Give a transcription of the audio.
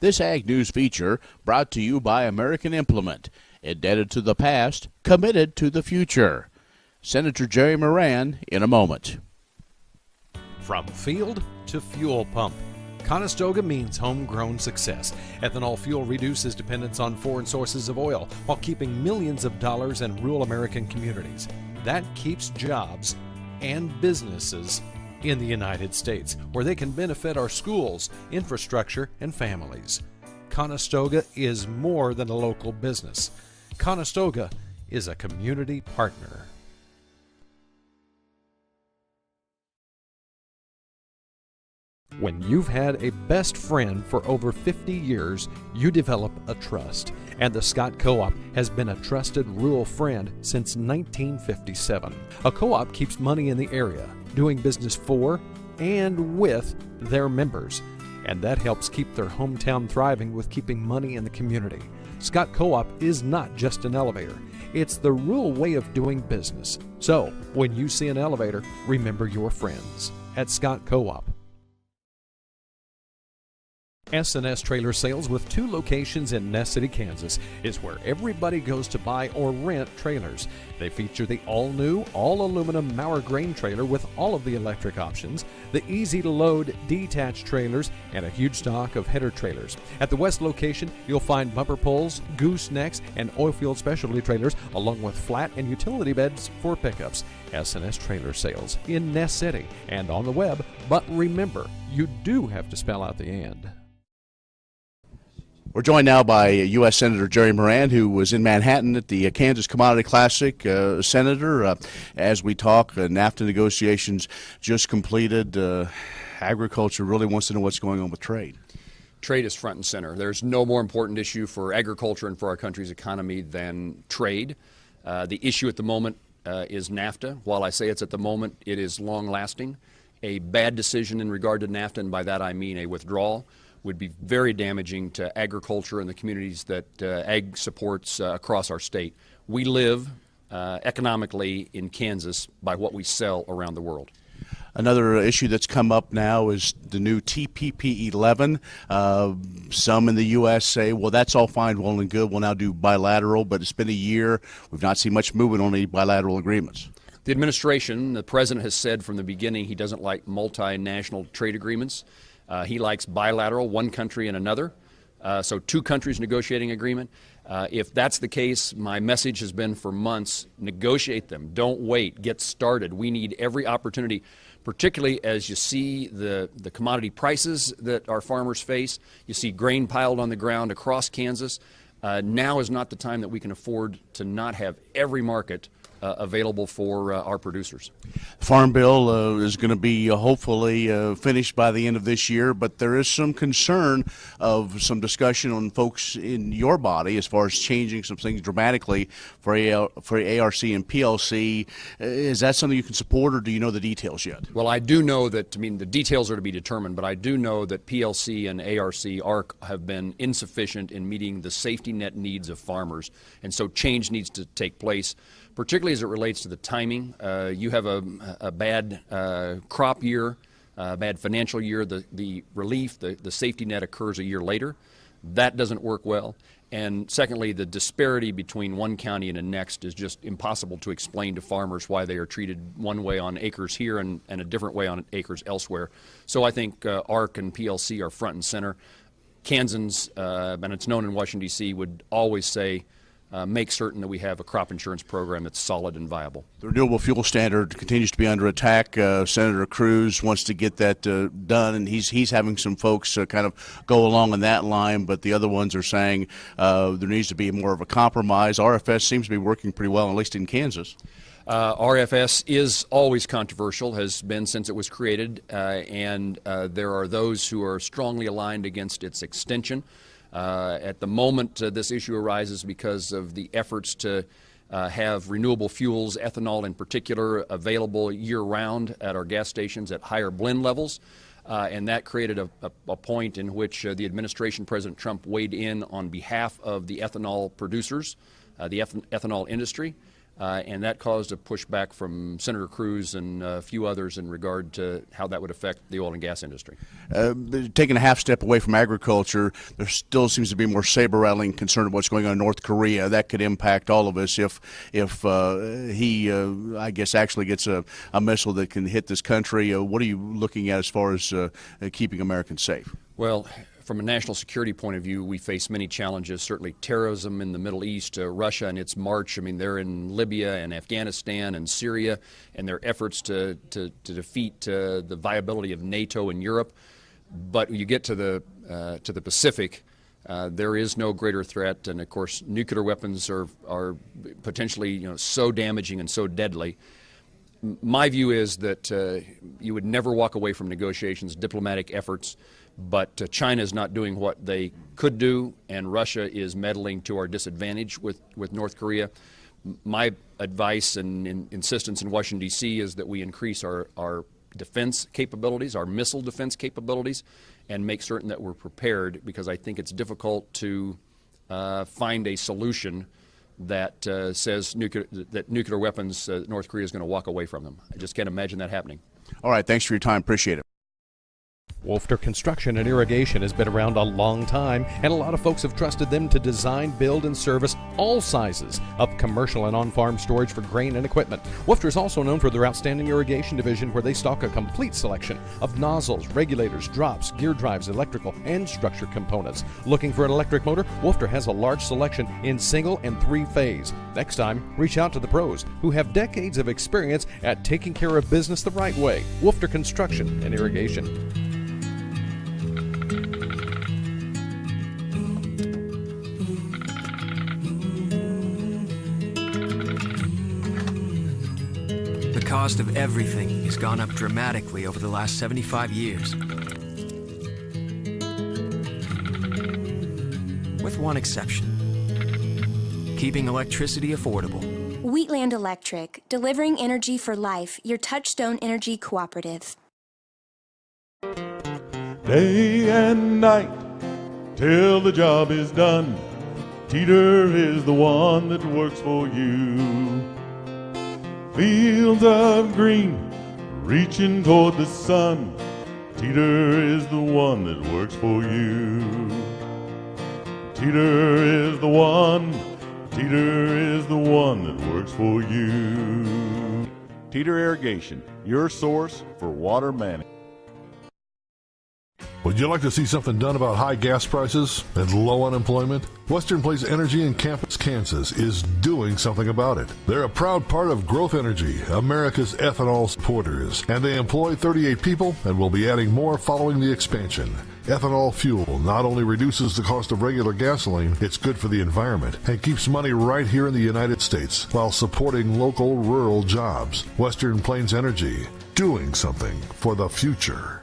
This Ag News feature brought to you by American Implement, indebted to the past, committed to the future. Senator Jerry Moran in a moment. From field to fuel pump, Conestoga means homegrown success. Ethanol fuel reduces dependence on foreign sources of oil while keeping millions of dollars in rural American communities. That keeps jobs and businesses in the United States, where they can benefit our schools, infrastructure, and families. Conestoga is more than a local business. Conestoga is a community partner. When you've had a best friend for over 50 years, you develop a trust. And the Scott Co-op has been a trusted rural friend since 1957. A co-op keeps money in the area, doing business for and with their members. And that helps keep their hometown thriving with keeping money in the community. Scott Co-op is not just an elevator. It's the rural way of doing business. So, when you see an elevator, remember your friends at Scott Co-op. S&S Trailer Sales, with 2 locations in Ness City, Kansas, is where everybody goes to buy or rent trailers. They feature the all-new, all-aluminum Mauer grain trailer with all of the electric options, the easy-to-load detached trailers, and a huge stock of header trailers. At the west location, you'll find bumper poles, goosenecks, and oilfield specialty trailers, along with flat and utility beds for pickups. S&S Trailer Sales in Ness City and on the web, but remember, you do have to spell out the "and." We're joined now by U.S. Senator Jerry Moran, who was in Manhattan at the Kansas Commodity Classic. Senator, as we talk, NAFTA negotiations just completed. Agriculture really wants to know what's going on with trade. Trade is front and center. There's no more important issue for agriculture and for our country's economy than trade. The issue at the moment is NAFTA. While I say it's at the moment, it is long-lasting. A bad decision in regard to NAFTA, and by that I mean a withdrawal, would be very damaging to agriculture and the communities that ag supports across our state. We live economically in Kansas by what we sell around the world. Another issue that's come up now is the new TPP 11. Some in the U.S. say, well, that's all fine, well and good. We'll now do bilateral, but it's been a year. We've not seen much movement on any bilateral agreements. The administration, the president has said from the beginning he doesn't like multinational trade agreements. He likes bilateral, one country and another, so 2 countries negotiating agreement. If that's the case, my message has been for months, negotiate them. Don't wait. Get started. We need every opportunity, particularly as you see the commodity prices that our farmers face. You see grain piled on the ground across Kansas. Now is not the time that we can afford to not have every market available for our producers. Farm bill is going to be hopefully finished by the end of this year, but there is some concern of some discussion on folks in your body as far as changing some things dramatically for ARC and PLC. Is that something you can support, or do you know the details yet? Well, I do know that, the details are to be determined, but I do know that PLC and ARC have been insufficient in meeting the safety net needs of farmers, and so change needs to take place, particularly as it relates to the timing. You have a bad crop year, bad financial year. The relief, the safety net occurs a year later. That doesn't work well. And secondly, the disparity between one county and the next is just impossible to explain to farmers why they are treated one way on acres here and a different way on acres elsewhere. So I think ARC and PLC are front and center. Kansans, and it's known in Washington, D.C., would always say, make certain that we have a crop insurance program that's solid and viable. The renewable fuel standard continues to be under attack. Senator Cruz wants to get that done, and he's having some folks kind of go along in that line, but the other ones are saying there needs to be more of a compromise. RFS seems to be working pretty well, at least in Kansas. RFS is always controversial, has been since it was created, and there are those who are strongly aligned against its extension. At the moment, this issue arises because of the efforts to have renewable fuels, ethanol in particular, available year-round at our gas stations at higher blend levels. And that created a point in which the administration, President Trump, weighed in on behalf of the ethanol producers, the ethanol industry. and that caused a pushback from Senator Cruz and a few others in regard to how that would affect the oil and gas industry. Taking a half step away from agriculture, there still seems to be more saber-rattling concern of what's going on in North Korea. That could impact all of us if he, I guess, actually gets a missile that can hit this country. What are you looking at as far as keeping Americans safe? Well, from a national security point of view, we face many challenges, certainly terrorism in the Middle East, Russia and its march. I mean, they're in Libya and Afghanistan and Syria, and their efforts to defeat the viability of NATO in Europe. But you get to the Pacific, there is no greater threat, and of course, nuclear weapons are potentially so damaging and so deadly. My view is that you would never walk away from negotiations, diplomatic efforts, but China is not doing what they could do, and Russia is meddling to our disadvantage with North Korea. My advice and insistence in Washington, D.C. is that we increase our defense capabilities, our missile defense capabilities, and make certain that we're prepared, because I think it's difficult to find a solution that says that nuclear weapons, North Korea is going to walk away from them. I just can't imagine that happening. All right, thanks for your time. Appreciate it. Wolfter Construction and Irrigation has been around a long time, and a lot of folks have trusted them to design, build, and service all sizes of commercial and on-farm storage for grain and equipment. Wolfter is also known for their outstanding irrigation division, where they stock a complete selection of nozzles, regulators, drops, gear drives, electrical, and structure components. Looking for an electric motor? Wolfter has a large selection in single and three-phase. Next time, reach out to the pros who have decades of experience at taking care of business the right way. Wolfter Construction and Irrigation. The cost of everything has gone up dramatically over the last 75 years. With one exception: keeping electricity affordable. Wheatland Electric, delivering energy for life, your Touchstone Energy Cooperative. Day and night, till the job is done, Teeter is the one that works for you. Fields of green, reaching toward the sun, Teeter is the one that works for you. Teeter is the one, Teeter is the one that works for you. Teeter Irrigation, your source for water management. Would you like to see something done about high gas prices and low unemployment? Western Place Energy in Campus, Kansas is doing something about it. They're a proud part of Growth Energy, America's ethanol supporters, and they employ 38 people and will be adding more following the expansion. Ethanol fuel not only reduces the cost of regular gasoline, it's good for the environment and keeps money right here in the United States while supporting local rural jobs. Western Plains Energy, doing something for the future.